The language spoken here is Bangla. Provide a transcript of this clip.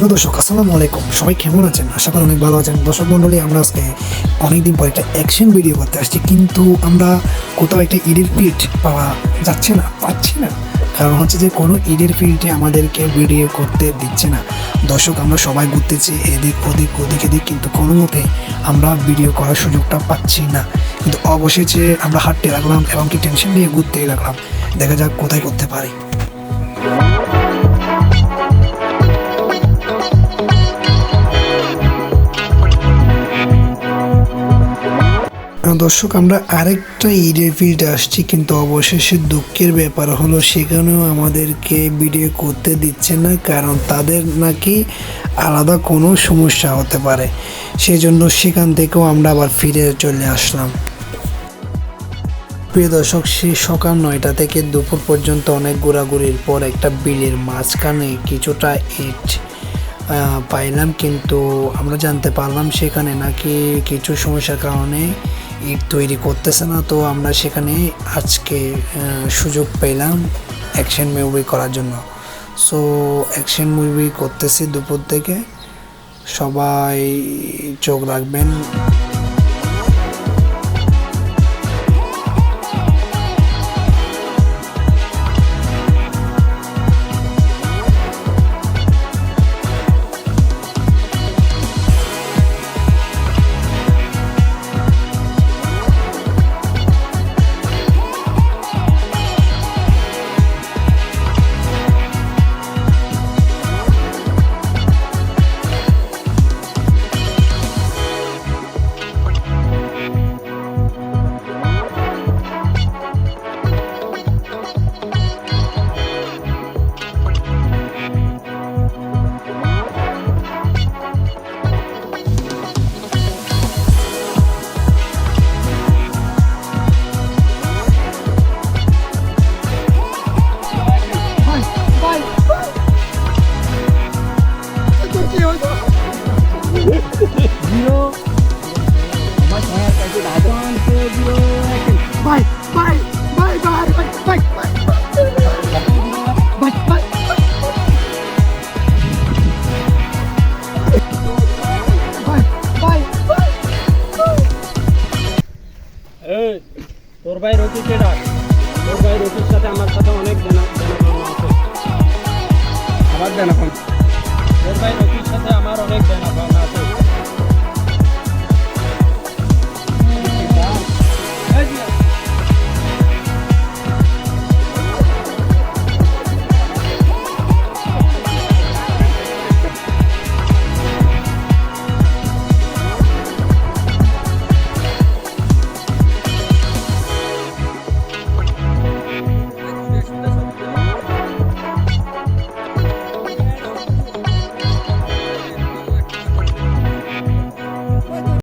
হ্যালো দর্শক, আসসালামু আলাইকুম। সবাই কেমন আছেন? আশা করি অনেক ভালো আছেন। দর্শক মণ্ডলী, আমরা আজকে অনেকদিন পর একটা অ্যাকশন ভিডিও করতে আসছি, কিন্তু আমরা কোথাও একটা ঈদের ফিল্ড পাচ্ছি না। কারণ হচ্ছে যে কোনো ঈদের ফিল্ডে আমাদেরকে ভিডিও করতে দিচ্ছে না। দর্শক, আমরা সবাই ঘুরতেছি এদিক ওদিক, কিন্তু কোনো মতে আমরা ভিডিও করার সুযোগটা পাচ্ছি না। কিন্তু অবশেষে আমরা হাঁটতে লাগলাম এবং কি টেনশন নিয়ে ঘুরতেই লাগলাম। দেখা যাক কোথায় করতে পারি। দর্শক, আমরা আরেকটা ঈদের ফিল্ডে আসছি, কিন্তু অবশেষে দুঃখের ব্যাপার হলো সেখানেও আমাদেরকে ভিডিও করতে দিচ্ছে না, কারণ তাদের নাকি আলাদা কোনো সমস্যা হতে পারে। সেই জন্য সেখান থেকেও আমরা আবার ফিরে চলে আসলাম। প্রিয় দর্শক, সে সকাল 9টা থেকে দুপুর পর্যন্ত অনেক ঘোরাঘুরির পর একটা বিলের মাঝখানে কিছুটা ইট পাইলাম, কিন্তু আমরা জানতে পারলাম সেখানে নাকি কিছু সমস্যার কারণে ইট তৈরি করতেছে না। তো আমরা সেখানে আজকে সুযোগ পেলাম অ্যাকশন মুভি করার জন্য। সো অ্যাকশন মুভি করতেছি দুপুর থেকে, সবাই চোখ রাখবেন। তোর ভাই রকিকে ডাক। তোর ভাই রকির সাথে আমার সাথে অনেক দেনা আছে। আবার দেনা কম। তোর ভাই রকির সাথে আমার অনেক